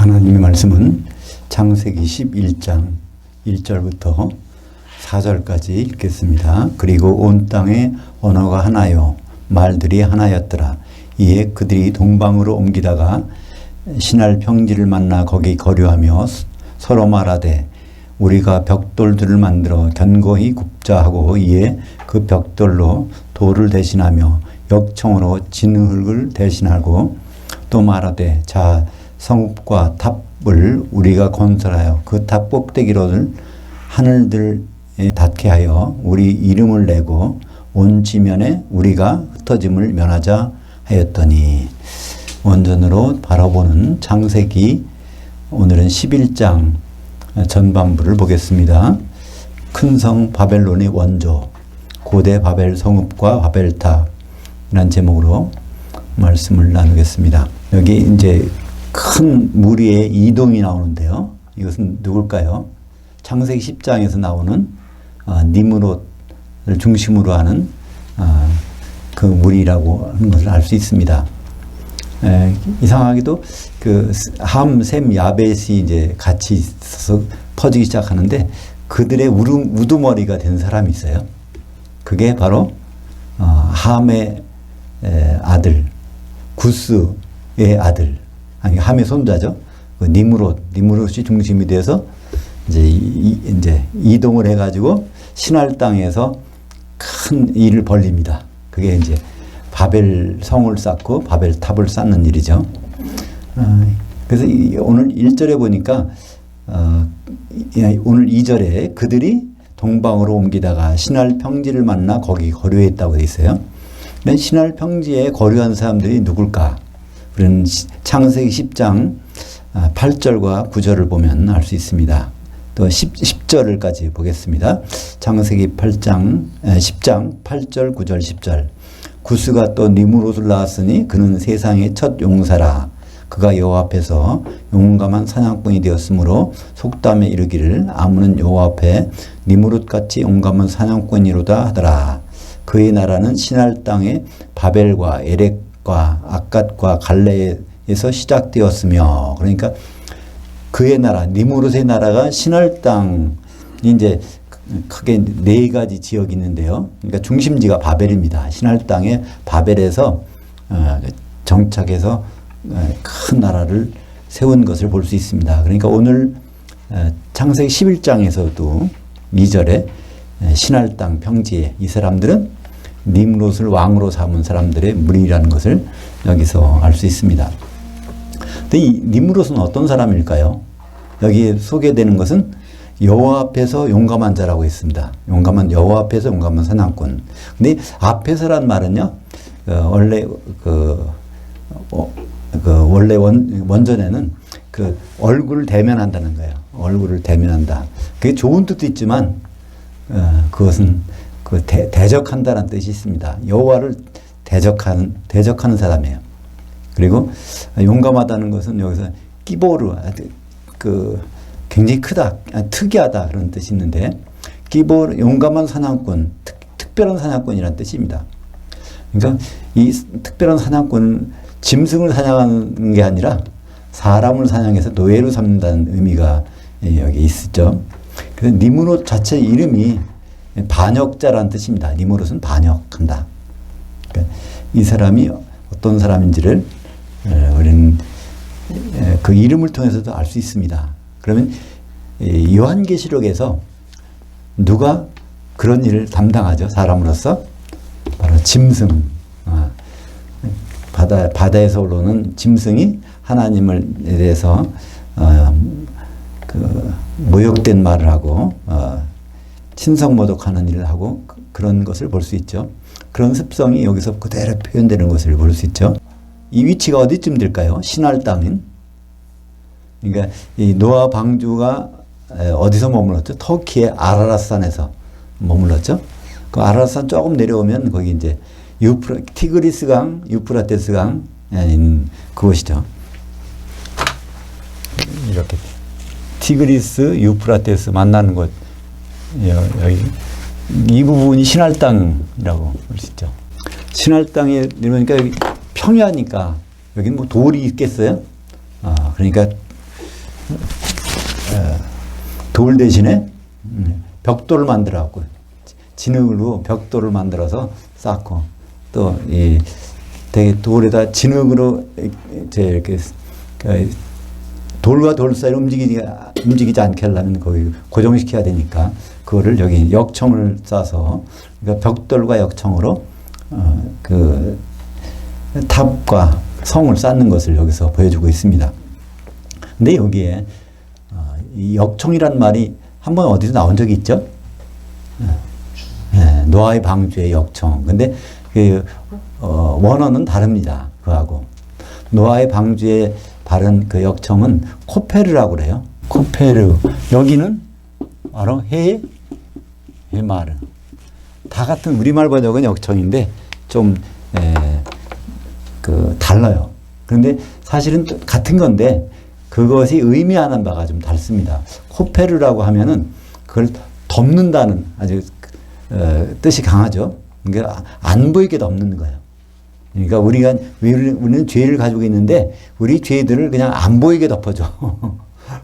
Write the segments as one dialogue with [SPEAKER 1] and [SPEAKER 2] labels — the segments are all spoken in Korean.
[SPEAKER 1] 하나님의 말씀은 창세기 11장 1절부터 4절까지 읽겠습니다. 그리고 온 땅에 언어가 하나요 말들이 하나였더라. 이에 그들이 동방으로 옮기다가 신할 평지를 만나 거기 거류하며 서로 말하되 우리가 벽돌들을 만들어 견고히 굽자 하고 이에 그 벽돌로 돌을 대신하며 역청으로 진흙을 대신하고 또 말하되 자 성읍과 탑을 우리가 건설하여 그 탑 꼭대기로를 하늘들에 닿게 하여 우리 이름을 내고 온 지면에 우리가 흩어짐을 면하자 하였더니 원전으로 바라보는 창세기 오늘은 11장 전반부를 보겠습니다. 큰 성 바벨론의 원조 고대 바벨 성읍과 바벨탑이라는 제목으로 말씀을 나누겠습니다. 여기 이제 큰 무리의 이동이 나오는데요. 이것은 누굴까요? 창세기 10장에서 나오는 니므롯을 중심으로 하는 그 무리라고 하는 것을 알 수 있습니다. 이상하게도 그 함, 셈, 야벳이 이제 같이 있어서 퍼지기 시작하는데 그들의 우두머리가 된 사람이 있어요. 그게 바로 함의 아들, 구스의 아들, 아니 함의 손자죠. 그 니므롯이 중심이 돼서 이제 이동을 해가지고 신할 땅에서 큰 일을 벌립니다. 그게 이제 바벨 성을 쌓고 바벨 탑을 쌓는 일이죠. 그래서 오늘 1절에 보니까 오늘 2절에 그들이 동방으로 옮기다가 신할 평지를 만나 거기 거류했다고 되어 있어요. 근데 신할 평지에 거류한 사람들이 누굴까? 우리는 창세기 10장 8절과 9절을 보면 알 수 있습니다. 또 10절까지 보겠습니다. 창세기 10장 8절 9절 10절 구스가 또 니므롯을 낳았으니 그는 세상의 첫 용사라. 그가 여호와 앞에서 용감한 사냥꾼이 되었으므로 속담에 이르기를 아무는 여호와 앞에 니므롯같이 용감한 사냥꾼이로다 하더라. 그의 나라는 신할 땅의 바벨과 에렉과 아갓과 갈레에서 시작되었으며, 그러니까 그의 나라 니므롯의 나라가 신할 땅이 이제 크게 네 가지 지역이 있는데요. 그러니까 중심지가 바벨입니다. 신할 땅의 바벨에서 정착해서 큰 나라를 세운 것을 볼 수 있습니다. 그러니까 오늘 창세기 11장에서도 2절에 신할 땅 평지에 이 사람들은 니므롯을 왕으로 삼은 사람들의 무리라는 것을 여기서 알 수 있습니다. 근데 이 니므롯은 어떤 사람일까요? 여기에 소개되는 것은 여호와 앞에서 용감한 자라고 했습니다. 여호와 앞에서 용감한 사냥꾼. 근데 앞에서란 말은요, 원래 원래 원전에는 그 얼굴을 대면한다는 거예요. 얼굴을 대면한다. 그게 좋은 뜻도 있지만, 그것은 대적한다는 뜻이 있습니다. 여호와를 대적하는 사람이에요. 그리고 용감하다는 것은 여기서 끼보르, 굉장히 크다, 특이하다 그런 뜻이 있는데, 끼보르, 용감한 사냥꾼, 특별한 사냥꾼이라는 뜻입니다. 그러니까 이 특별한 사냥꾼은 짐승을 사냥하는 게 아니라 사람을 사냥해서 노예로 삼는다는 의미가 여기 있죠. 그래서 니므롯 자체 이름이 반역자라는 뜻입니다. 니므롯은 반역한다. 그러니까 이 사람이 어떤 사람인지를 우리는 그 이름을 통해서도 알 수 있습니다. 그러면 요한계시록에서 누가 그런 일을 담당하죠? 사람으로서 바로 짐승. 바다에서 올라오는 짐승이 하나님을 대해서 모욕된 말을 하고 신성모독하는 일을 하고 그런 것을 볼 수 있죠. 그런 습성이 여기서 그대로 표현되는 것을 볼 수 있죠. 이 위치가 어디쯤 될까요? 신할 땅인. 그러니까 이 노아 방주가 어디서 머물렀죠? 터키의 아라랏산에서 머물렀죠. 그 아라랏산 조금 내려오면 거기 이제 티그리스 강, 유프라테스 강 그것이죠. 이렇게 티그리스, 유프라테스 만나는 곳, 여기 이 부분이 신할 땅이라고 볼 수 있죠. 신할 땅에 이러니까 평야니까 여기 뭐 돌이 있겠어요? 그러니까 돌 대신에 벽돌을 만들어갖고 진흙으로 벽돌을 만들어서 쌓고 또 이 되게 돌에다 진흙으로 이렇게 돌과 돌 사이를 움직이지 않게 하려면 거의 고정시켜야 되니까 그거를 여기 역청을 싸서 그러니까 벽돌과 역청으로 그 탑과 성을 쌓는 것을 여기서 보여주고 있습니다. 근데 여기에 이 역청이란 말이 한번 어디서 나온 적이 있죠? 노아의 방주의 역청. 근데 그 원어는 다릅니다. 그하고 노아의 방주의 바른 그 역청은 코페르라고 그래요. 코페르. 여기는 바로 해마르. 다 같은 우리말 번역은 역청인데 좀 달라요. 그런데 사실은 같은 건데 그것이 의미하는 바가 좀 다릅니다. 코페르라고 하면은 그걸 덮는다는 아주 뜻이 강하죠. 그러니까 안 보이게 덮는 거예요. 그러니까 우리는 죄를 가지고 있는데 우리 죄들을 그냥 안 보이게 덮어줘.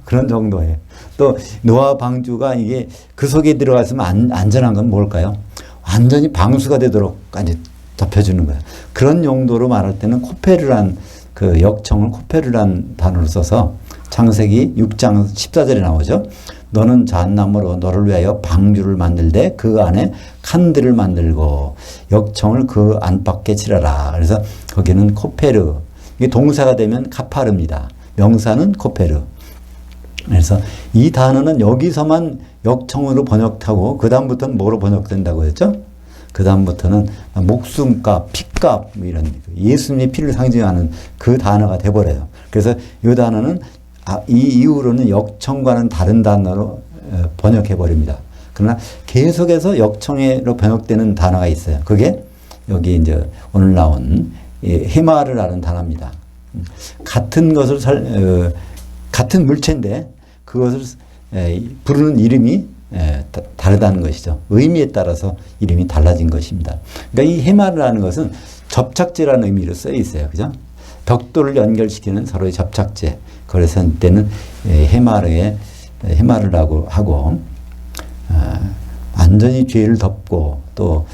[SPEAKER 1] 그런 정도예요. 또 노아 방주가 이게 그 속에 들어갔으면 안전한 건 뭘까요? 완전히 방수가 되도록까지 덮여주는 거예요. 그런 용도로 말할 때는 코페르란 그 역청을 코페르란 단어를 써서 창세기 6장 14절에 나오죠. 너는 잣나무로 너를 위하여 방주를 만들되 그 안에 칸들을 만들고 역청을 그 안팎에 칠하라. 그래서 거기는 코페르. 이게 동사가 되면 카파르입니다. 명사는 코페르. 그래서 이 단어는 여기서만 역청으로 번역하고 그 다음부터는 뭐로 번역된다고 했죠? 그 다음부터는 목숨값, 피값 이런 예수님의 피를 상징하는 그 단어가 돼버려요. 그래서 이 단어는 이 이후로는 역청과는 다른 단어로 번역해버립니다. 그러나 계속해서 역청으로 번역되는 단어가 있어요. 그게 여기 이제 오늘 나온 해마르라는 단어입니다. 같은 것을 같은 물체인데 그것을 부르는 이름이 다르다는 것이죠. 의미에 따라서 이름이 달라진 것입니다. 그러니까 이 해마르라는 것은 접착제라는 의미로 쓰여 있어요. 그죠? 벽돌을 연결시키는 서로의 접착제. 그래서 이때는 해마르라고 하고 완전히 죄를 덮고 또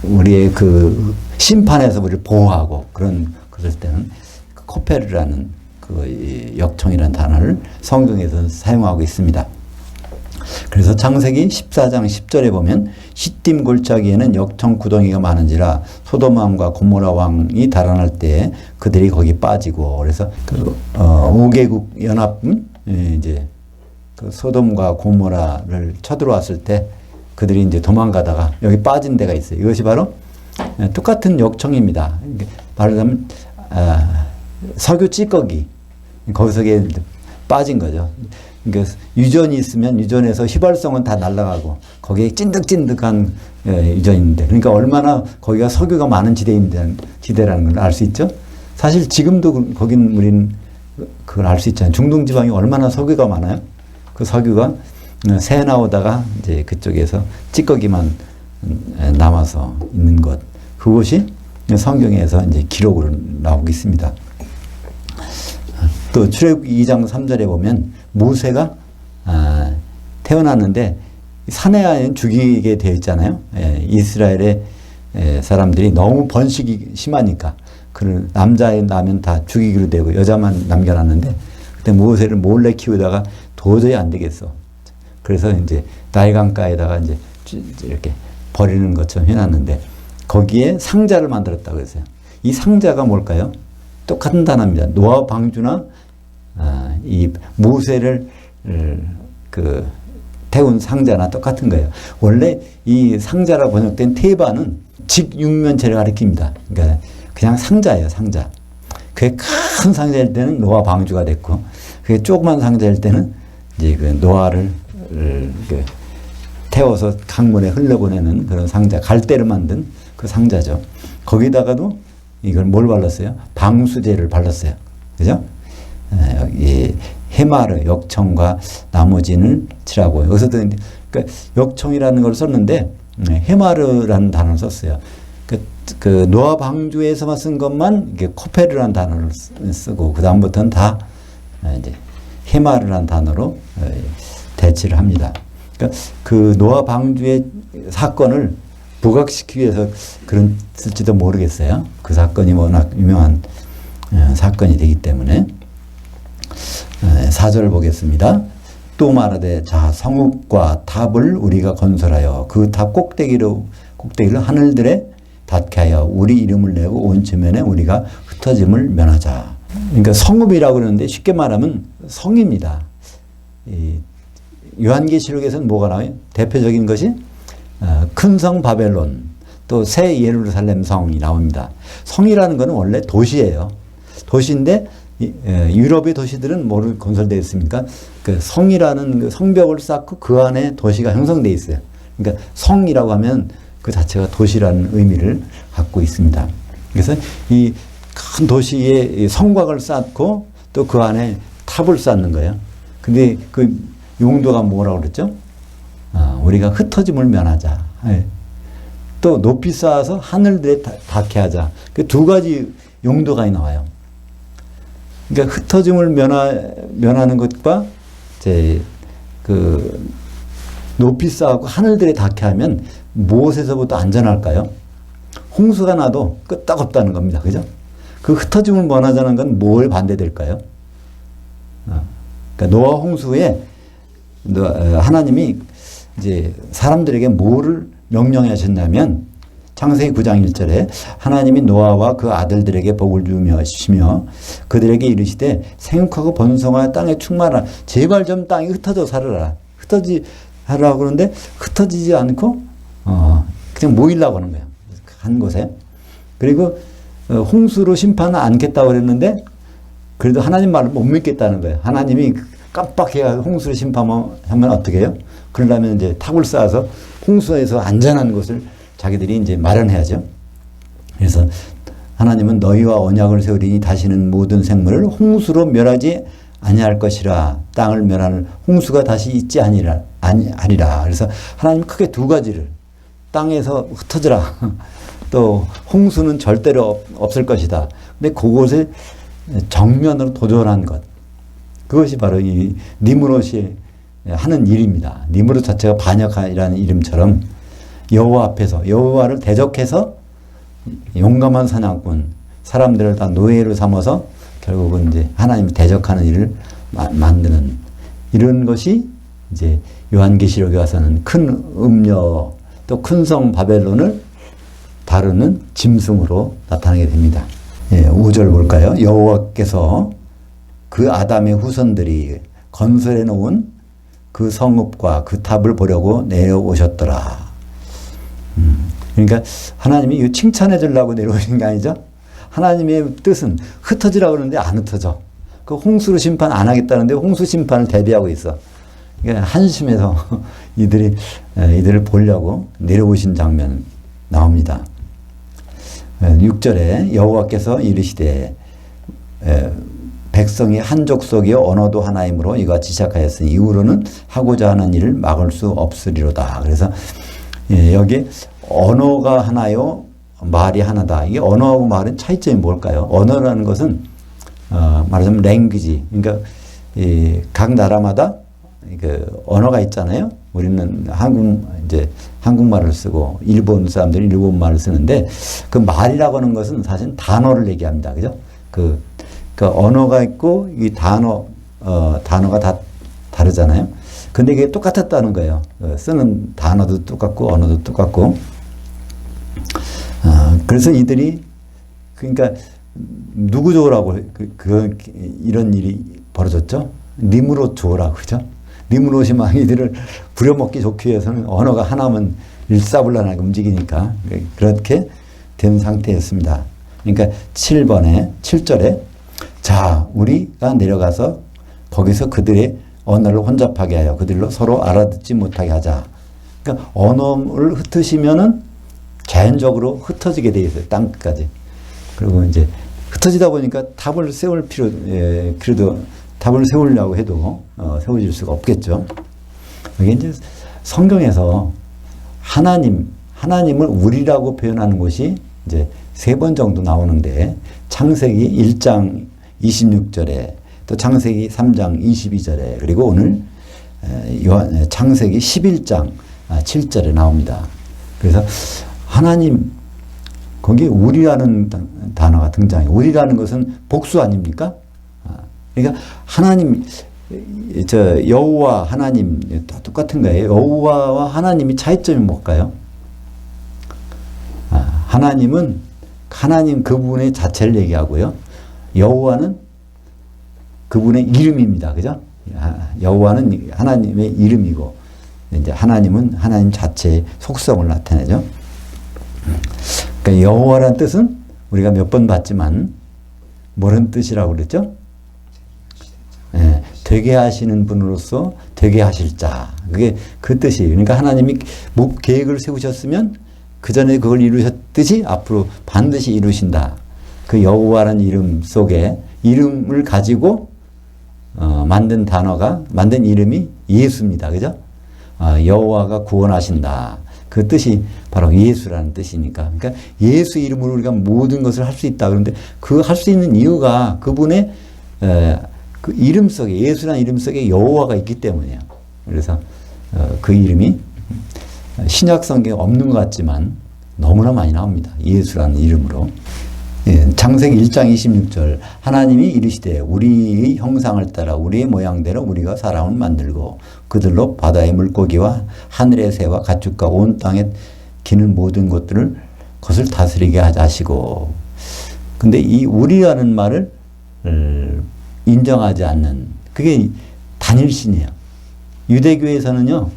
[SPEAKER 1] 우리의 그 심판에서 우리를 보호하고 그럴 때는 코페르라는 그 역청이라는 단어를 성경에서 사용하고 있습니다. 그래서 창세기 14장 10절에 보면 시딤 골짜기에는 역청 구덩이가 많은지라 소돔왕과 고모라 왕이 달아날 때 그들이 거기 빠지고 그래서 5개국 연합은 이제 그 소돔과 고모라를 쳐들어왔을 때 그들이 이제 도망가다가 여기 빠진 데가 있어요. 이것이 바로 똑같은 역청입니다. 말하자면 석유 찌꺼기 거기서 빠진 거죠. 그러니까 유전이 있으면 유전에서 휘발성은 다 날아가고 거기에 찐득찐득한 유전인데 그러니까 얼마나 거기가 석유가 많은 지대라는 걸 알 수 있죠. 사실 지금도 거긴 우리는 그걸 알 수 있잖아요. 중동 지방이 얼마나 석유가 많아요. 그 석유가 새 나오다가 이제 그쪽에서 찌꺼기만 남아서 있는 것 그것이 성경에서 이제 기록으로 나오고 있습니다. 또 출애굽기 2장 3절에 보면 모세가 태어났는데 산에 안에 죽이게 되어 있잖아요. 이스라엘의 사람들이 너무 번식이 심하니까 그 남자애 나면 다 죽이기로 되고 여자만 남겨놨는데 그때 모세를 몰래 키우다가 도저히 안 되겠어. 그래서 이제 나일강가에다가 이제 이렇게 버리는 것처럼 해놨는데 거기에 상자를 만들었다고 했어요. 이 상자가 뭘까요? 똑같은 단어입니다. 노아 방주나 이 모세를 태운 상자나 똑같은 거예요. 원래 이 상자라 번역된 테바는 직육면체를 가리킵니다. 그러니까 그냥 상자예요, 상자. 그게 큰 상자일 때는 노아 방주가 됐고, 그게 조그만 상자일 때는 이제 그 노아를 태워서 강물에 흘려보내는 그런 상자, 갈대를 만든 그 상자죠. 거기다가도 이걸 뭘 발랐어요? 방수제를 발랐어요. 그죠? 이 해마르, 역청과 나머지는 칠하고, 여기서도 그러니까 역청이라는 걸 썼는데, 해마르라는 단어를 썼어요. 그 노아 방주에서만 쓴 것만 이게 코페르라는 단어를 쓰고, 그다음부터는 다 이제 해마르란 단어로 대치를 합니다. 그러니까 그 노아 방주의 사건을 부각시키기 위해서 그랬을지도 모르겠어요. 그 사건이 워낙 유명한 사건이 되기 때문에. 4절 보겠습니다. 또 말하되 자 성읍과 탑을 우리가 건설하여 그 탑 꼭대기를 하늘들에 닿게 하여 우리 이름을 내고 온 지면에 우리가 흩어짐을 면하자. 그러니까 성읍이라고 그러는데 쉽게 말하면 성입니다. 요한계시록에서는 뭐가 나와요? 대표적인 것이 큰 성 바벨론, 또 새 예루살렘 성이 나옵니다. 성이라는 것은 원래 도시예요. 도시인데 유럽의 도시들은 뭐를 건설되어 있습니까? 그 성이라는 그 성벽을 쌓고 그 안에 도시가 형성되어 있어요. 그러니까 성이라고 하면 그 자체가 도시라는 의미를 갖고 있습니다. 그래서 이 큰 도시에 성곽을 쌓고 또 그 안에 탑을 쌓는 거예요. 근데 그 용도가 뭐라고 그랬죠? 우리가 흩어짐을 면하자. 또 높이 쌓아서 하늘들에 닿게 하자. 그 두 가지 용도가 나와요. 그러니까 흩어짐을 면하는 것과 이제 그 높이 쌓고 하늘들에 닿게 하면 무엇에서부터 안전할까요? 홍수가 나도 끄떡없다는 겁니다. 그죠? 그 흩어짐을 면하자는 건 뭘 반대될까요? 그러니까 노아 홍수에 하나님이 이제 사람들에게 뭐를 명령하셨냐면 창세기 9장 1절에 하나님이 노아와 그 아들들에게 복을 주시며 그들에게 이르시되 생육하고 번성하여 땅에 충만하라. 제발 좀 땅이 흩어져 살아라. 흩어지라고 그러는데 흩어지지 않고 그냥 모이려고 하는 거예요. 한 곳에. 그리고 홍수로 심판은 않겠다고 그랬는데 그래도 하나님 말을 못 믿겠다는 거예요. 하나님이 깜빡해가 홍수로 심판하면 어떻게 해요? 그러려면 이제 탑을 쌓아서 홍수에서 안전한 곳을 자기들이 이제 마련해야죠. 그래서 하나님은 너희와 언약을 세우리니 다시는 모든 생물을 홍수로 멸하지 아니할 것이라. 땅을 멸하는 홍수가 다시 있지 아니하리라. 그래서 하나님 크게 두 가지를 땅에서 흩어져라. 또 홍수는 절대로 없을 것이다. 근데 그곳에 정면으로 도전한 것. 그것이 바로 이 니므롯이 하는 일입니다. 니므롯 자체가 반역이라는 이름처럼 여호와 앞에서 여호와를 대적해서 용감한 사냥꾼 사람들을 다 노예로 삼아서 결국은 이제 하나님을 대적하는 일을 만드는 이런 것이 이제 요한계시록에 와서는 큰 음녀 또 큰 성 바벨론을 다루는 짐승으로 나타나게 됩니다. 5절 볼까요? 여호와께서 그 아담의 후손들이 건설해 놓은 그 성읍과 그 탑을 보려고 내려오셨더라. 그러니까 하나님이 칭찬해 주려고 내려오신 게 아니죠. 하나님의 뜻은 흩어지라고 그러는데 안 흩어져. 그 홍수로 심판 안 하겠다는데 홍수 심판을 대비하고 있어. 그러니까 한심해서 이들을 보려고 내려오신 장면 나옵니다. 6절에 여호와께서 이르시되 백성이 한 족속이요 언어도 하나이므로 이같이 시작하였으니 이후로는 하고자 하는 일을 막을 수 없으리로다. 그래서 여기 언어가 하나요 말이 하나다. 이게 언어하고 말은 차이점이 뭘까요? 언어라는 것은 말하자면 랭귀지. 그러니까 각 나라마다 그 언어가 있잖아요. 우리는 한국말을 쓰고 일본 사람들이 일본말을 쓰는데 그 말이라고 하는 것은 사실 단어를 얘기합니다. 그죠? 그 언어가 있고 이 단어가 다 다르잖아요. 근데 이게 똑같았다는 거예요. 쓰는 단어도 똑같고 언어도 똑같고. 그래서 이들이 그러니까 누구 좋으라고 이런 일이 벌어졌죠? 니므롯 좋으라고 그죠? 니므롯이 막 이들을 부려먹기 좋기 위해서는 언어가 하나면 일사불란하게 움직이니까 그렇게 된 상태였습니다. 그러니까 7절에 자 우리가 내려가서 거기서 그들의 언어를 혼잡하게 하여 그들로 서로 알아듣지 못하게 하자. 그러니까 언어를 흩으시면은 자연적으로 흩어지게 돼 있어요. 땅까지. 그리고 이제 흩어지다 보니까 탑을 세울 그래도 탑을 세우려고 해도 세워질 수가 없겠죠. 이게 이제 성경에서 하나님을 우리라고 표현하는 것이 이제 3번 정도 나오는데 창세기 1장 26절에 또 창세기 3장 22절에 그리고 오늘 창세기 11장 7절에 나옵니다. 그래서 하나님 거기에 우리라는 단어가 등장해요. 우리라는 것은 복수 아닙니까? 그러니까 하나님 여호와 하나님 다 똑같은 거예요. 여호와와 하나님이 차이점이 뭘까요? 하나님은 하나님 그분의 자체를 얘기하고요. 여호와는 그분의 이름입니다. 그죠? 여호와는 하나님의 이름이고 이제 하나님은 하나님 자체의 속성을 나타내죠. 그러니까 여호와란 뜻은 우리가 몇 번 봤지만 뭐런 뜻이라고 그랬죠? 예, 되게 하시는 분으로서 되게 하실 자. 그게 그 뜻이에요. 그러니까 하나님이 계획을 세우셨으면 그 전에 그걸 이루셨듯이 앞으로 반드시 이루신다. 그 여호와라는 이름 속에 이름을 가지고 만든 이름이 예수입니다. 그죠? 여호와가 구원하신다. 그 뜻이 바로 예수라는 뜻이니까. 그러니까 예수 이름으로 우리가 모든 것을 할 수 있다. 그런데 그 할 수 있는 이유가 그분의 그 이름 속에 예수라는 이름 속에 여호와가 있기 때문이에요. 그래서 그 이름이 신약 성경에 없는 것 같지만 너무나 많이 나옵니다. 예수라는 이름으로. 창세기 1장 26절 하나님이 이르시되 우리의 형상을 따라 우리의 모양대로 우리가 사람을 만들고 그들로 바다의 물고기와 하늘의 새와 가축과 온 땅에 기는 모든 것을 다스리게 하시고. 근데 이 우리라는 말을 인정하지 않는 그게 단일신이에요. 유대교에서는요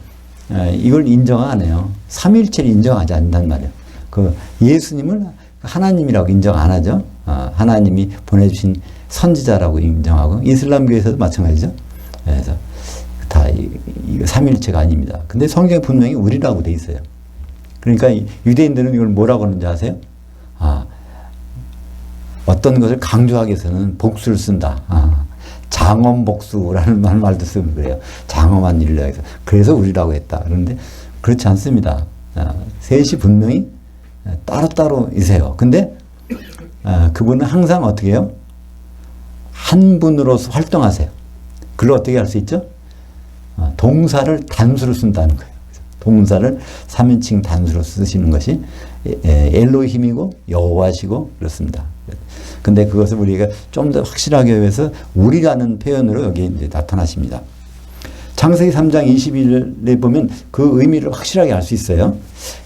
[SPEAKER 1] 이걸 인정 안 해요. 삼일체를 인정하지 않는단 말이에요. 그 예수님을 하나님이라고 인정 안 하죠. 하나님이 보내주신 선지자라고 인정하고 이슬람교에서도 마찬가지죠. 그래서 다 이거 삼일체가 아닙니다. 근데 성경에 분명히 우리라고 돼 있어요. 그러니까 유대인들은 이걸 뭐라고 하는지 아세요? 어떤 것을 강조하기 위해서는 복수를 쓴다. 장엄복수라는 말도 쓰고 그래요. 장엄한 일을 해서. 그래서 우리라고 했다. 그런데 그렇지 않습니다. 셋이 분명히 따로따로이세요. 근데 그분은 항상 어떻게 해요? 한 분으로서 활동하세요. 그걸 어떻게 할 수 있죠? 동사를 단수로 쓴다는 거예요. 동사를 3인칭 단수로 쓰시는 것이 엘로힘이고 여호와시고 그렇습니다. 근데 그것을 우리가 좀 더 확실하게 위해서 우리라는 표현으로 여기 이제 나타나십니다. 창세기 3장 21절에 보면 그 의미를 확실하게 알 수 있어요.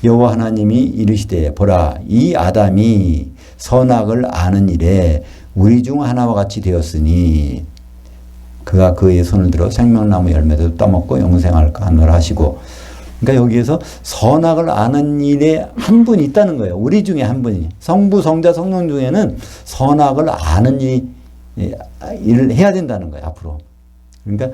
[SPEAKER 1] 여호와 하나님이 이르시되 보라 이 아담이 선악을 아는 일에 우리 중 하나와 같이 되었으니 그가 그의 손을 들어 생명나무 열매도 따먹고 영생할까 하노라 하시고. 그러니까 여기에서 선악을 아는 일에 한 분이 있다는 거예요. 우리 중에 한 분이. 성부, 성자, 성령 중에는 선악을 아는 일을 해야 된다는 거예요. 앞으로. 그러니까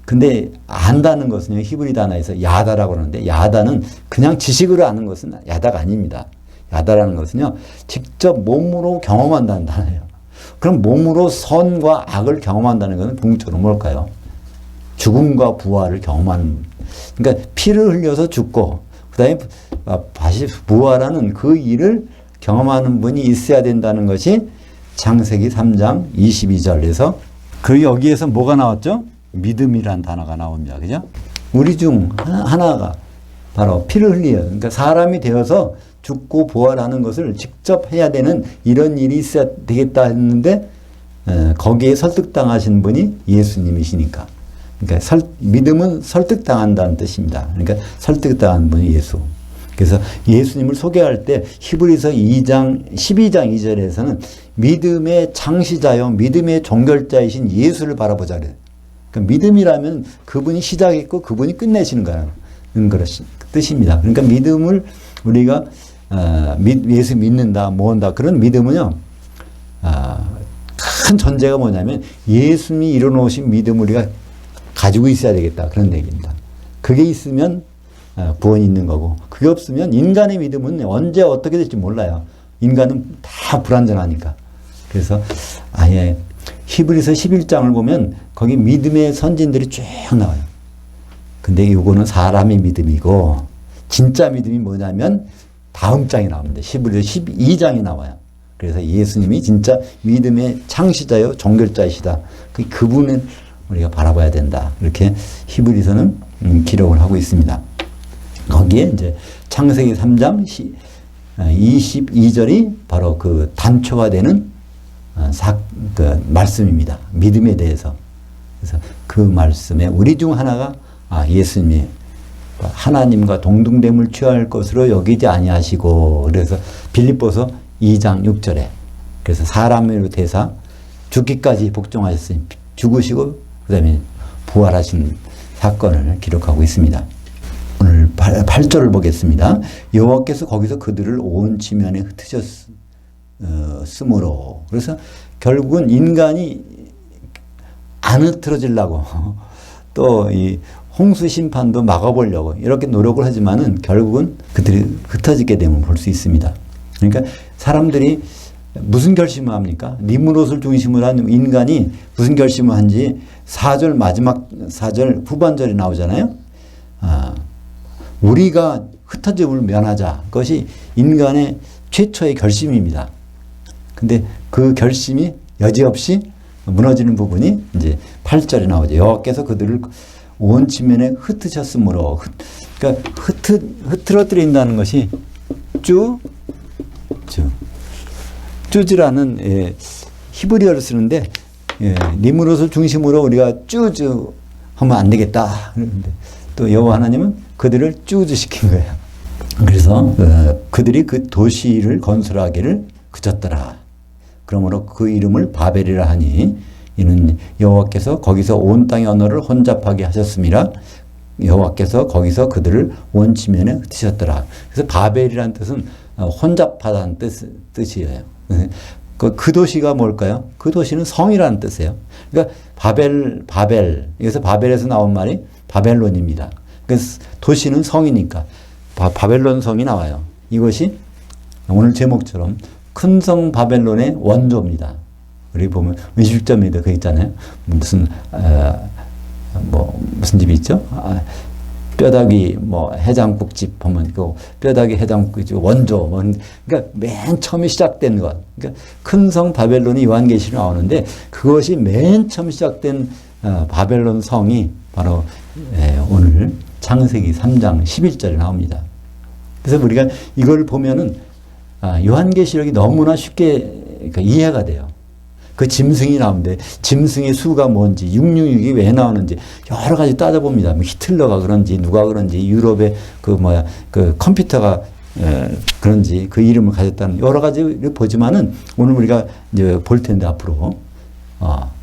[SPEAKER 1] 근데 안다는 것은요. 히브리 단어에서 야다라고 하는데 야다는 그냥 지식으로 아는 것은 야다가 아닙니다. 야다라는 것은요. 직접 몸으로 경험한다는 단어예요. 그럼 몸으로 선과 악을 경험한다는 것은 궁극적으로 뭘까요? 죽음과 부활을 경험하는. 그러니까 피를 흘려서 죽고 그 다음에 다시 부활하는 그 일을 경험하는 분이 있어야 된다는 것이 창세기 3장 22절에서 그 여기에서 뭐가 나왔죠? 믿음이란 단어가 나옵니다. 그죠? 우리 중 하나가 바로 피를 흘려요. 그러니까 사람이 되어서 죽고 부활하는 것을 직접 해야 되는 이런 일이 있어야 되겠다 했는데 거기에 설득당하신 분이 예수님이시니까. 그러니까 믿음은 설득당한다는 뜻입니다. 그러니까 설득당한 분이 예수. 그래서 예수님을 소개할 때 히브리서 2장 12장 2절에서는 믿음의 창시자요 믿음의 종결자이신 예수를 바라보자 그래요. 그러니까 믿음이라면 그분이 시작했고 그분이 끝내시는 거라는 뜻입니다. 그러니까 믿음을 우리가 예수 믿는다, 모은다 그런 믿음은요 큰 전제가 뭐냐면 예수님이 이뤄놓으신 믿음을 우리가 가지고 있어야 되겠다 그런 얘기입니다. 그게 있으면 구원이 있는 거고 그게 없으면 인간의 믿음은 언제 어떻게 될지 몰라요. 인간은 다 불완전하니까. 그래서 아예 히브리서 11장을 보면 거기 믿음의 선진들이 쭉 나와요. 근데 이거는 사람의 믿음이고 진짜 믿음이 뭐냐면 다음 장에 나옵니다. 히브리서 12장에 나와요. 그래서 예수님이 진짜 믿음의 창시자요 종결자이시다. 그분은 우리가 바라봐야 된다. 이렇게 히브리서는 기록을 하고 있습니다. 거기에 이제 창세기 3장 22절이 바로 그 단초가 되는 그 말씀입니다. 믿음에 대해서. 그래서 그 말씀에 우리 중 하나가 예수님이 하나님과 동등됨을 취할 것으로 여기지 아니하시고, 그래서 빌립보서 2장 6절에 그래서 사람으로 대사 죽기까지 복종하셨으니 죽으시고 그 다음에 부활하신 사건을 기록하고 있습니다. 오늘 8절을 보겠습니다. 여호와께서 거기서 그들을 온 지면에 흩으셨으므로, 그래서 결국은 인간이 안 흐트러지려고 또 이 홍수 심판도 막아보려고 이렇게 노력을 하지만은 결국은 그들이 흩어지게 되면 볼 수 있습니다. 그러니까 사람들이 무슨 결심을 합니까? 니므롯을 중심으로 한 인간이 무슨 결심을 한지 4절 마지막 4절 후반절이 나오잖아요. 우리가 흩어짐을 면하자. 그것이 인간의 최초의 결심입니다. 근데 그 결심이 여지없이 무너지는 부분이 이제 8절에 나오죠. 여호와께서 그들을 온 지면에 흩으셨으므로, 그러니까 흐트러뜨린다는 것이 쭈즈라는 히브리어를 쓰는데, 니므롯을 중심으로 우리가 쭈즈 하면 안 되겠다. 그런데 또 여호와 하나님은 그들을 쭈즈 시킨 거예요. 그래서 그들이 그 도시를 건설하기를 그쳤더라. 그러므로 그 이름을 바벨이라 하니 이는 여호와께서 거기서 온 땅의 언어를 혼잡하게 하셨음이라. 여호와께서 거기서 그들을 온 지면에 흩으셨더라. 그래서 바벨이라는 뜻은 혼잡하다는 뜻이에요. 그 도시가 뭘까요? 그 도시는 성이라는 뜻이에요. 그러니까 바벨, 여기서 바벨에서 나온 말이 바벨론입니다. 그래서 도시는 성이니까 바벨론 성이 나와요. 이것이 오늘 제목처럼 큰 성 바벨론의 원조입니다. 우리 보면 의식점에도 그 있잖아요. 무슨 집이 있죠? 뼈다귀 해장국집 보면 그 뼈다귀 해장국집 원조 그러니까 맨 처음에 시작된 것. 그러니까 큰 성 바벨론이 요한계시로 나오는데 그것이 맨 처음 시작된 바벨론 성이 바로 오늘 창세기 3장 11절에 나옵니다. 그래서 우리가 이걸 보면은 요한계시록이 너무나 쉽게 그러니까 이해가 돼요. 그 짐승이 나오는데 짐승의 수가 뭔지 666이 왜 나오는지 여러 가지 따져봅니다. 히틀러가 그런지 누가 그런지 유럽의 그 컴퓨터가 그런지 그 이름을 가졌다는 여러 가지를 보지만은 오늘 우리가 이제 볼 텐데 앞으로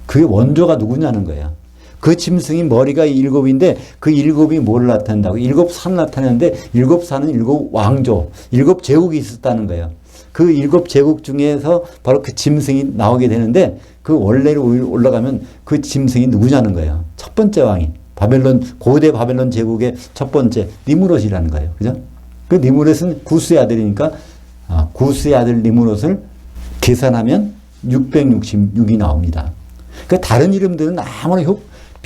[SPEAKER 1] 그게 원조가 누구냐는 거예요. 그 짐승이 머리가 7인데 그 7이 뭘 나타낸다고? 7산을 나타내는데 7산은 7 왕조, 7 제국이 있었다는 거예요. 그 7 제국 중에서 바로 그 짐승이 나오게 되는데 그 원래로 올라가면 그 짐승이 누구냐는 거예요. 첫 번째 왕이 고대 바벨론 제국의 첫 번째 니므롯이라는 거예요. 그죠? 그 니므롯은 구스의 아들이니까 구스의 아들 니므롯을 계산하면 666이 나옵니다. 그 다른 이름들은 아무런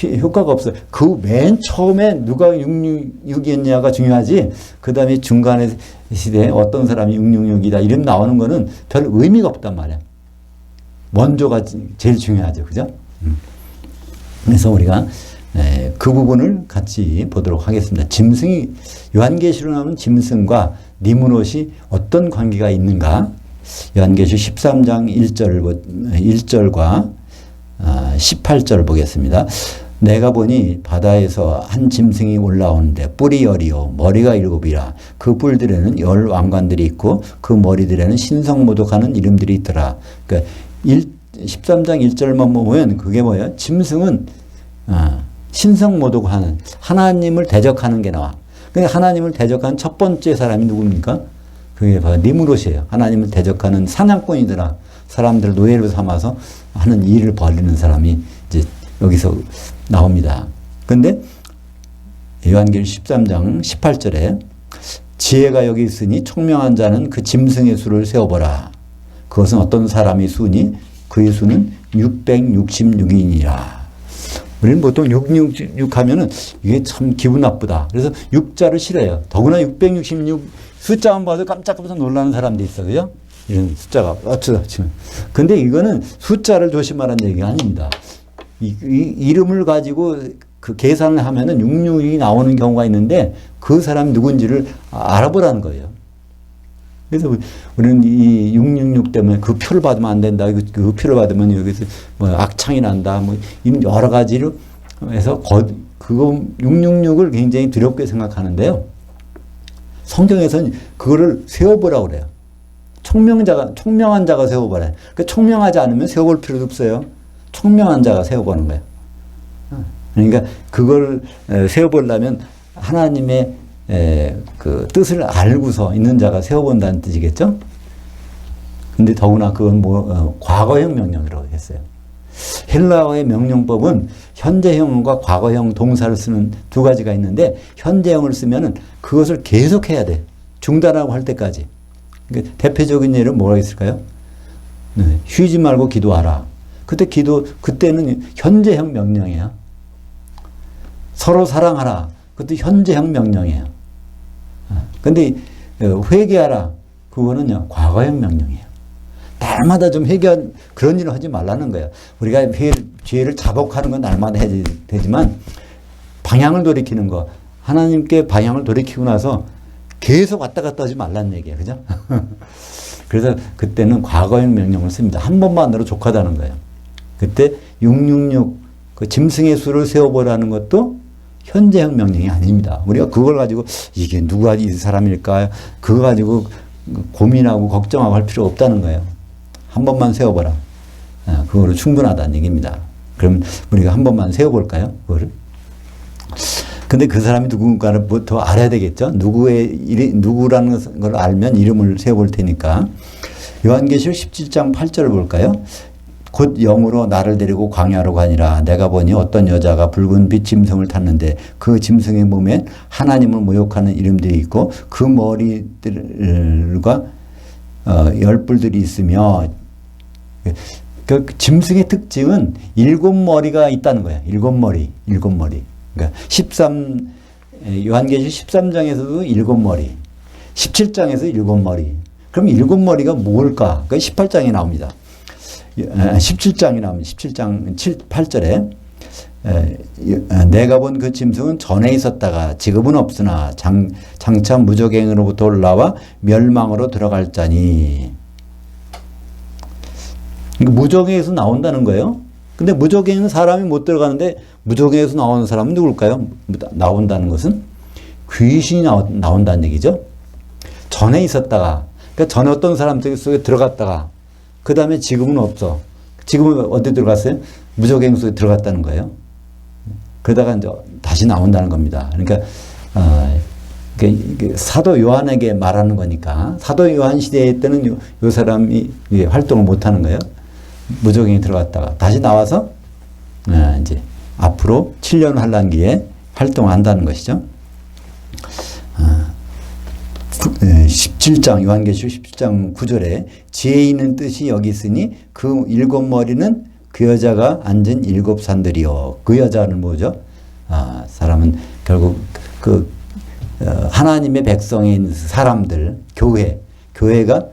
[SPEAKER 1] 효과가 없어요. 그 맨 처음에 누가 666이었냐가 중요하지, 그 다음에 중간에 시대에 어떤 사람이 666이다 이름 나오는 거는 별 의미가 없단 말이야. 원조가 제일 중요하죠. 그죠? 그래서 우리가 그 부분을 같이 보도록 하겠습니다. 짐승이, 요한계시로 나오는 짐승과 니므롯이 어떤 관계가 있는가? 요한계시 13장 1절과 18절을 보겠습니다. 내가 보니 바다에서 한 짐승이 올라오는데 뿔이 10이요 머리가 7이라. 그 뿔들에는 10 왕관들이 있고 그 머리들에는 신성모독하는 이름들이 있더라. 그러니까 13장 1절만 보면 그게 뭐예요? 짐승은 신성모독하는, 하나님을 대적하는 게 나와. 근데 하나님을 대적하는 첫 번째 사람이 누굽니까? 그게 바로 니므롯이에요. 하나님을 대적하는 사냥꾼이더라. 사람들을 노예로 삼아서 하는 일을 벌이는 사람이 이제 여기서 나옵니다. 그런데 요한계시 13장 18절에 지혜가 여기 있으니 총명한 자는 그 짐승의 수를 세어보라. 그것은 어떤 사람의 수니? 그의 수는 666이니라. 우리는 보통 666 하면은 이게 참 기분 나쁘다. 그래서 6자를 싫어해요. 더구나 666 숫자만 봐도 깜짝깜짝 놀라는 사람도 있어. 그죠? 이런 숫자가 어쩌다 지금. 근데 이거는 숫자를 조심하라는 얘기가 아닙니다. 이름을 가지고 그 계산을 하면은 666이 나오는 경우가 있는데 그 사람이 누군지를 알아보라는 거예요. 그래서 우리는 이 666 때문에 그 표를 받으면 안 된다. 그 표를 받으면 여기서 뭐 악창이 난다. 뭐 여러 가지로 해서 그거 666을 굉장히 두렵게 생각하는데요. 성경에서는 그거를 세워보라고 그래요. 총명한 자가 세워보라. 그러니까 총명하지 않으면 세워볼 필요도 없어요. 총명한 자가 세워보는 거예요. 그러니까 그걸 세워보려면 하나님의 그 뜻을 알고서 있는 자가 세워본다는 뜻이겠죠? 근데 더구나 그건 과거형 명령이라고 했어요. 헬라어의 명령법은 현재형과 과거형 동사를 쓰는 두 가지가 있는데 현재형을 쓰면은 그것을 계속해야 돼. 중단하고 할 때까지. 그러니까 대표적인 예는 뭐가 있을까요? 네, 쉬지 말고 기도하라. 그때는 현재형 명령이에요. 서로 사랑하라. 그것도 현재형 명령이에요. 근데 회개하라. 그거는요, 과거형 명령이에요. 날마다 좀 그런 일을 하지 말라는 거예요. 우리가 죄를 자복하는 건 날마다 해야 되지만, 방향을 돌이키는 거, 하나님께 방향을 돌이키고 나서 계속 왔다 갔다 하지 말라는 얘기예요. 그죠? 그래서 그때는 과거형 명령을 씁니다. 한 번만으로 족하다는 거예요. 그때 666, 그 짐승의 수를 세워보라는 것도 현재형 명령이 아닙니다. 우리가 그걸 가지고 이게 누가 이 사람일까? 그거 가지고 고민하고 걱정하고 할 필요 없다는 거예요. 한 번만 세워보라. 그거로 충분하다는 얘기입니다. 그럼 우리가 한 번만 세워볼까요? 그거를. 근데 그 사람이 누군가를 더 알아야 되겠죠? 누구라는 걸 알면 이름을 세워볼 테니까. 요한계시록 17장 8절을 볼까요? 곧 영으로 나를 데리고 광야로 가니라. 내가 보니 어떤 여자가 붉은 빛 짐승을 탔는데 그 짐승의 몸에 하나님을 모욕하는 이름들이 있고 그 머리들과 열뿔들이 있으며, 그 짐승의 특징은 7머리가 있다는 거예요. 7머리. 그러니까 요한계시록 13장에서도 7머리, 17장에서 7머리. 그럼 7머리가 뭘까? 그 18장에 나옵니다. 17장이 나옵니다. 17장 8절에 내가 본 그 짐승은 전에 있었다가 지금은 없으나 장차 무적행으로부터 올라와 멸망으로 들어갈 자니. 그러니까 무적행에서 나온다는 거예요. 근데 무적행은 사람이 못 들어가는데 무적행에서 나오는 사람은 누굴까요? 나온다는 것은 귀신이 나온다는 얘기죠. 전에 있었다가, 그러니까 전에 어떤 사람 속에 들어갔다가 그 다음에 지금은 없어. 지금은 어디 들어갔어요? 무적행 속에 들어갔다는 거예요. 그러다가 이제 다시 나온다는 겁니다. 그러니까 사도 요한에게 말하는 거니까 사도 요한 시대 때는 요 사람이 활동을 못 하는 거예요. 무적행에 들어갔다가 다시 나와서 이제 앞으로 7년 환란기에 활동한다는 것이죠. 17장 요한계시록 17장 9절에 지혜 있는 뜻이 여기 있으니 그 7머리는 그 여자가 앉은 7산들이요. 그 여자는 뭐죠? 사람은 결국 하나님의 백성에 있는 사람들, 교회가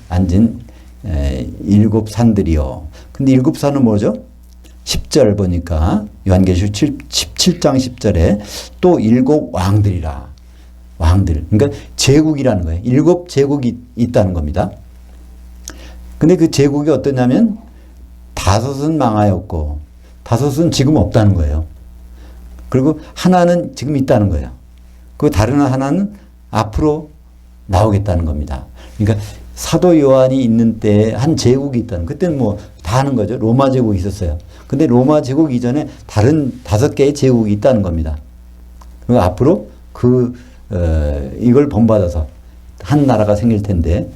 [SPEAKER 1] 앉은 7산들이요. 근데 7산은 뭐죠? 10절 보니까 요한계시록 17장 10절에 또 7 왕들이라. 왕들. 그러니까 제국이라는 거예요. 7 제국이 있다는 겁니다. 근데 그 제국이 어떠냐면 5은 망하였고 5은 지금 없다는 거예요. 그리고 하나는 지금 있다는 거예요. 그 다른 하나는 앞으로 나오겠다는 겁니다. 그러니까 사도 요한이 있는 때에 한 제국이 있다는, 그때는 뭐 다 하는 거죠. 로마 제국이 있었어요. 근데 로마 제국 이전에 다른 5개의 제국이 있다는 겁니다. 그리고 앞으로 이걸 본받아서 한 나라가 생길 텐데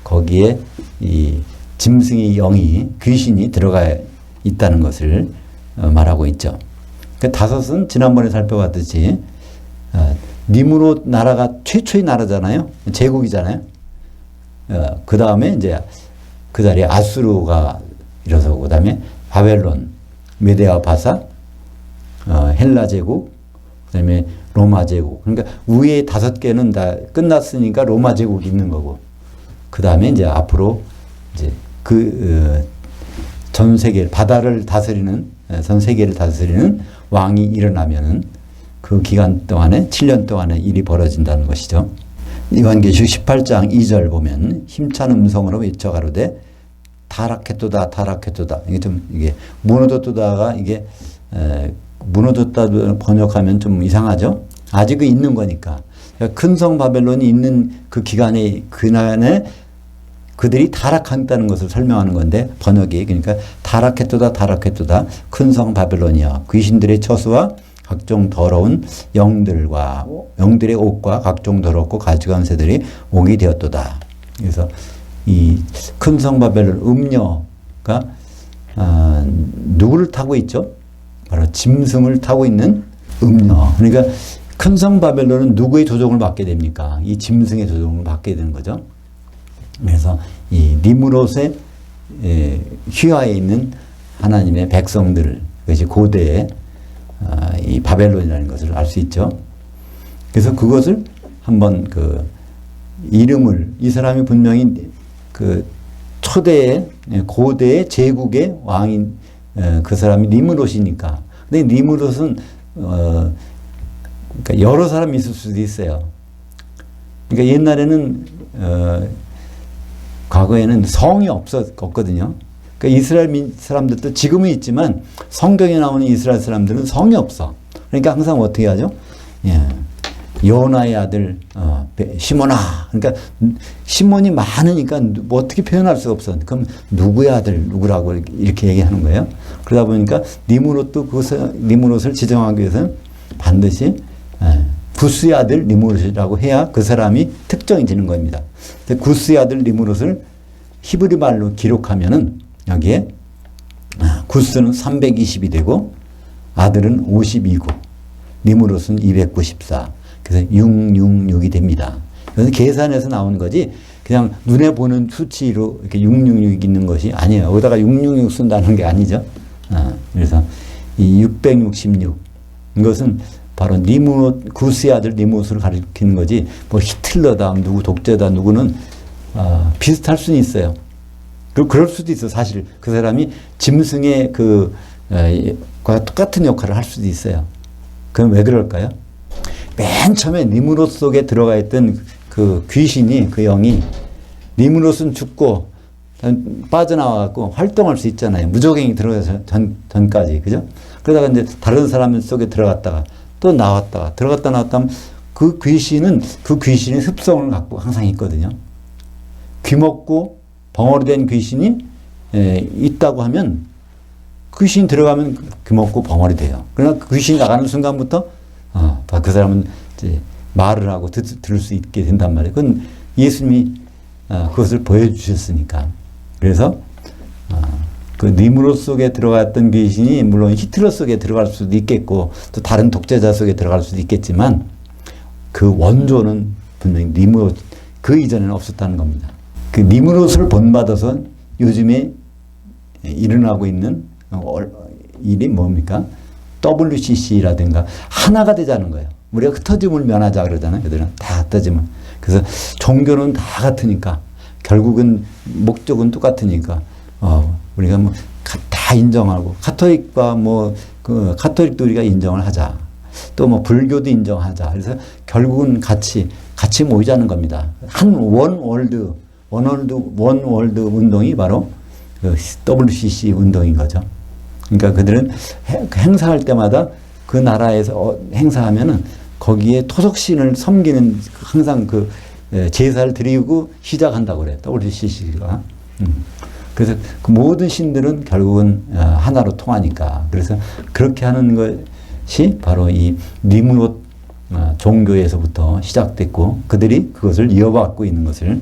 [SPEAKER 1] 거기에 이 짐승의 영이, 귀신이 들어가 있다는 것을 말하고 있죠. 그 5은 지난번에 살펴봤듯이 니므롯 나라가 최초의 나라잖아요. 제국이잖아요. 그 다음에 이제 그 자리에 아수르가 일어서고, 그 다음에 바벨론, 메데아 바사, 헬라 제국, 그 다음에 로마 제국. 그러니까 위에 5개는 다 끝났으니까 로마 제국이 있는 거고, 그 다음에 이제 앞으로 이제 전 세계 바다를 다스리는 전 세계를 다스리는 왕이 일어나면은 그 기간 동안에 7년 동안에 일이 벌어진다는 것이죠. 요한계시록 18장 2절 보면 힘찬 음성으로 외쳐 가로되 타락했도다 타락했도다. 이게 무너졌도다가 이게 무너졌다 번역하면 좀 이상하죠. 아직은 있는 거니까. 큰 성 바벨론이 있는 그 기간에 그날에 그들이 타락한다는 것을 설명하는 건데 번역이 그러니까 타락했도다 타락했도다 큰 성 바벨론이여 귀신들의 처수와 각종 더러운 영들의 옷과 각종 더럽고 가증한 새들이 옥이 되었도다. 그래서 이 큰 성 바벨론 음녀가 누구를 타고 있죠? 바로 짐승을 타고 있는 음녀. 그러니까 큰 성 바벨론은 누구의 조종을 받게 됩니까? 이 짐승의 조종을 받게 되는 거죠. 그래서 이 니므롯의 휘하에 있는 하나님의 백성들, 그것이 고대의 이 바벨론이라는 것을 알 수 있죠. 그래서 그것을 한번 그 이름을 이 사람이 분명히 그 초대의 고대의 제국의 왕인 그 사람이 니므롯이니까. 근데 니므롯은 그러니까 여러 사람이 있을 수도 있어요. 그러니까 옛날에는 과거에는 성이 없었거든요. 그러니까 이스라엘 사람들도 지금은 있지만 성경에 나오는 이스라엘 사람들은 성이 없어. 그러니까 항상 어떻게 하죠? 예. 요나의 아들 시몬아. 그러니까 시몬이 많으니까 뭐 어떻게 표현할 수가 없어. 그럼 누구의 아들 누구라고 이렇게 얘기하는 거예요. 그러다 보니까 니므롯도 니므롯을 지정하기 위해서는 반드시 구스의 아들 니므롯이라고 해야 그 사람이 특정이 되는 겁니다. 구스의 아들 니므롯을 히브리 말로 기록하면은 여기에 구스는 320이 되고 아들은 52고 니므롯은 294. 그래서 666이 됩니다. 그래서 계산해서 나오는 거지 그냥 눈에 보는 수치로 이렇게 666 있는 것이 아니에요. 여기다가 666 쓴다는 게 아니죠. 그래서 이 666 이것은 바로 니므롯 구스의 아들 니므롯을 가리키는 거지 뭐 히틀러다 누구 독재다 누구는 비슷할 수는 있어요. 그럴 수도 있어. 사실 그 사람이 짐승의 과 똑같은 역할을 할 수도 있어요. 그럼 왜 그럴까요? 맨 처음에 니므롯 속에 들어가 있던 그 귀신이 그 영이 니므롯은 죽고 빠져나와갖고 활동할 수 있잖아요. 무적행이 들어가서 전까지 그죠? 그러다가 이제 다른 사람 속에 들어갔다가 또 나왔다가 들어갔다 나왔다 하면 그 귀신은 그 귀신의 습성을 갖고 항상 있거든요. 귀먹고 벙어리 된 귀신이 있다고 하면 귀신이 들어가면 귀먹고 벙어리 돼요. 그러나 귀신이 나가는 순간부터 그 사람은 이제 말을 하고 들을 수 있게 된단 말이에요. 그건 예수님이 그것을 보여주셨으니까. 그래서 그 니므롯 속에 들어갔던 귀신이 물론 히틀러 속에 들어갈 수도 있겠고 또 다른 독재자 속에 들어갈 수도 있겠지만 그 원조는 분명히 니므롯 그 이전에는 없었다는 겁니다. 그 니므롯을 본받아서 요즘에 일어나고 있는 일이 뭡니까? WCC라든가 하나가 되자는 거예요. 우리가 흩어짐을 면하자 그러잖아요. 애들은 다 흩어짐을. 그래서 종교는 다 같으니까 결국은 목적은 똑같으니까 우리가 뭐 다 인정하고 카톨릭과 그 카톨릭도 우리가 인정을 하자. 또 뭐 불교도 인정하자. 그래서 결국은 같이 모이자는 겁니다. 원 월드 운동이 바로 그 WCC 운동인 거죠. 그러니까 그들은 행사할 때마다 그 나라에서 행사하면은 거기에 토속신을 섬기는 항상 그 제사를 드리고 시작한다고 그래요. WCC가. 그래서 그 모든 신들은 결국은 하나로 통하니까. 그래서 그렇게 하는 것이 바로 이 니므롯 종교에서부터 시작됐고 그들이 그것을 이어받고 있는 것을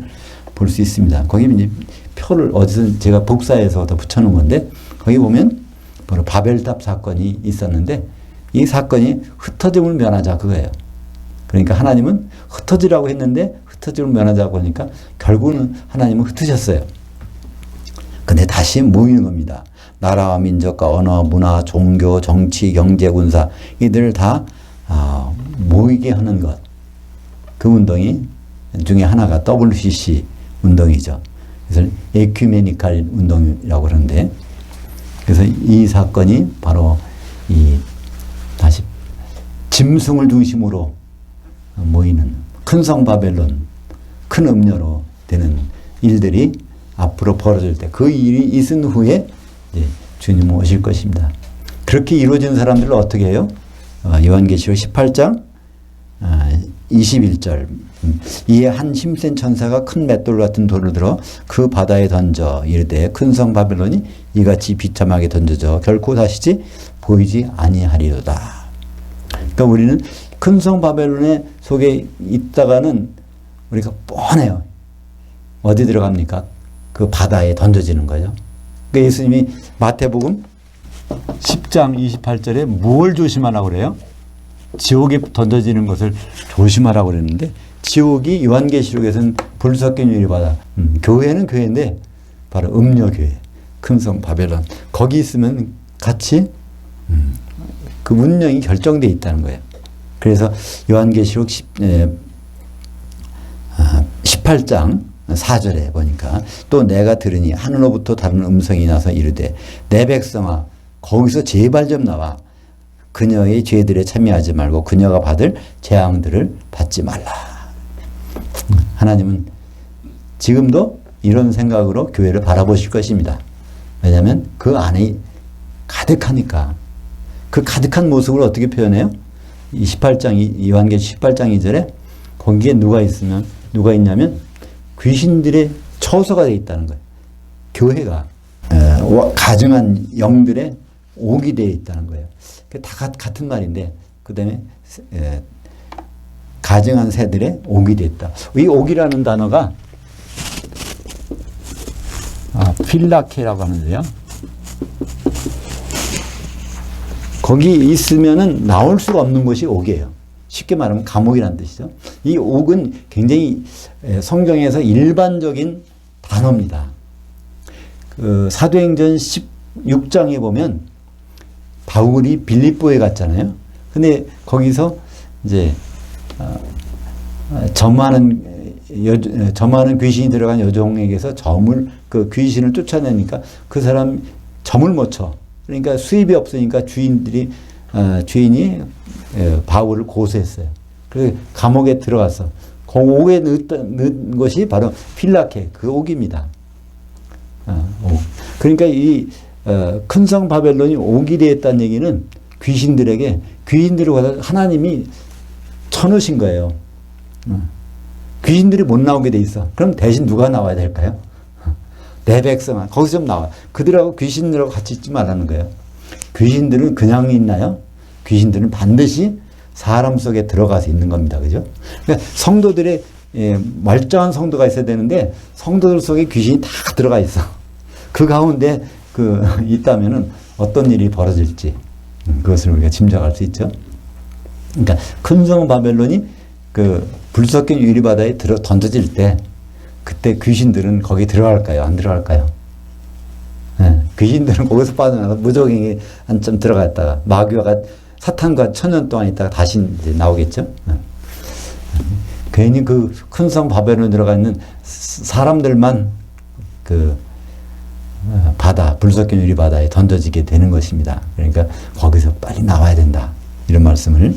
[SPEAKER 1] 볼 수 있습니다. 거기 이제 표를 어디서 제가 복사해서 더 붙여놓은 건데 거기 보면 바로 바벨탑 사건이 있었는데 이 사건이 흩어짐을 면하자 그거예요. 그러니까 하나님은 흩어지라고 했는데 흩어짐을 면하자고 하니까 결국은 하나님은 흩으셨어요. 근데 다시 모이는 겁니다. 나라와 민족과 언어, 문화, 종교, 정치, 경제, 군사 이들을 다 모이게 하는 것. 그 운동이 중에 하나가 WCC 운동이죠. 그래서 에큐메니칼 운동이라고 그러는데, 그래서 이 사건이 바로 다시 짐승을 중심으로 모이는 큰 성 바벨론, 큰 음녀로 되는 일들이 앞으로 벌어질 때, 그 일이 있은 후에 이제 주님 오실 것입니다. 그렇게 이루어진 사람들을 어떻게 해요? 요한계시록 18장 21절. 이에 한 힘센 천사가 큰 맷돌 같은 돌을 들어 그 바다에 던져 이르되 큰 성 바벨론이 이같이 비참하게 던져져 결코 다시지 보이지 아니하리로다. 그러니까 우리는 큰 성 바벨론의 속에 있다가는 우리가 뻔해요. 어디 들어갑니까? 그 바다에 던져지는 거죠. 그러니까 예수님이 마태복음 10장 28절에 뭘 조심하라고 그래요? 지옥에 던져지는 것을 조심하라고 그랬는데, 지옥이 요한계시록에서는 불 섞인 유리바다. 교회는 교회인데 바로 음녀교회, 큰 성 바벨론. 거기 있으면 같이 그 운명이 결정되어 있다는 거예요. 그래서 요한계시록 18장 4절에 보니까 또 내가 들으니 하늘로부터 다른 음성이 나서 이르되 내 백성아 거기서 제발 좀 나와 그녀의 죄들에 참여하지 말고 그녀가 받을 재앙들을 받지 말라. 하나님은 지금도 이런 생각으로 교회를 바라보실 것입니다. 왜냐하면 그 안에 가득하니까. 그 가득한 모습을 어떻게 표현해요? 이 18장, 요한계시록 18장 2절에 거기에 누가 있냐면 귀신들의 처소가 되어 있다는 거예요. 교회가 가증한 영들의 옥이 되어 있다는 거예요. 다 같은 말인데, 그 다음에 가증한 새들의 옥이 되어 있다. 이 옥이라는 단어가 필라케라고 하는데요. 거기 있으면은 나올 수가 없는 곳이 옥이에요. 쉽게 말하면 감옥이라는 뜻이죠. 이 옥은 굉장히 성경에서 일반적인 단어입니다. 그 사도행전 16장에 보면 바울이 빌립보에 갔잖아요. 근데 거기서 이제 점하는 귀신이 들어간 여종에게서 그 귀신을 쫓아내니까 그 사람 점을 못 쳐. 그러니까 수입이 없으니까 주인이 바울을 고소했어요. 그래서 감옥에 들어가서 그 옥에 넣은 것이 바로 필라케, 그 옥입니다. 그러니까 이 큰 성 바벨론이 옥이 되었다는 얘기는 귀신들을 하나님이 쳐넣으신 거예요. 귀신들이 못 나오게 돼 있어. 그럼 대신 누가 나와야 될까요? 내 백성아, 거기서 좀 나와. 그들하고 귀신들하고 같이 있지 말라는 거예요. 귀신들은 그냥 있나요? 귀신들은 반드시 사람 속에 들어가서 있는 겁니다. 그죠? 그러니까 성도들의 말짱한 성도가 있어야 되는데 성도들 속에 귀신이 다 들어가 있어. 그 가운데 있다면은 어떤 일이 벌어질지 그것을 우리가 짐작할 수 있죠. 그러니까 큰 성 바벨론이 불 섞인 유리바다에 던져질 때 그때 귀신들은 거기 들어갈까요? 안 들어갈까요? 네, 귀신들은 거기서 빠져나가서 무적행에 한참 들어갔다가 마귀와 사탄과 천년 동안 있다가 다시 이제 나오겠죠. 네. 괜히 그 큰 성 바벨론에 들어가 있는 사람들만 불 섞인 유리 바다에 던져지게 되는 것입니다. 그러니까 거기서 빨리 나와야 된다. 이런 말씀을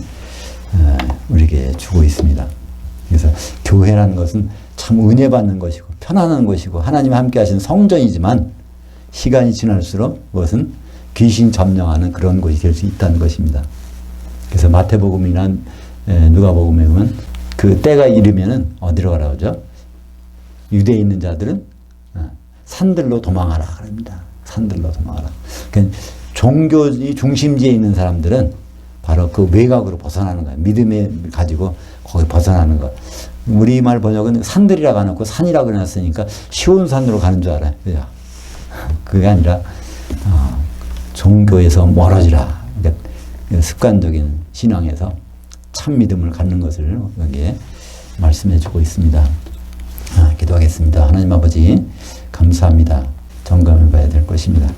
[SPEAKER 1] 우리에게 주고 있습니다. 그래서 교회라는 것은 참 은혜 받는 것이고 편안한 것이고 하나님 함께 하신 성전이지만 시간이 지날수록 그것은 귀신 점령하는 그런 곳이 될 수 있다는 것입니다. 그래서 마태복음이나 누가복음에 보면 그 때가 이르면은 어디로 가라고 하죠? 유대에 있는 자들은 산들로 도망하라 그럽니다. 산들로 도망하라. 그러니까 종교의 중심지에 있는 사람들은 바로 그 외곽으로 벗어나는 거예요. 믿음에 가지고 거기 벗어나는 거. 우리말 번역은 산들이라고 안 하고 산이라고 해놨으니까 쉬운 산으로 가는 줄 알아요. 그죠? 그게 아니라 종교에서 멀어지라. 그러니까 습관적인 신앙에서 참 믿음을 갖는 것을 여기에 말씀해 주고 있습니다. 기도하겠습니다. 하나님 아버지 감사합니다. 점검해 봐야 될 것입니다.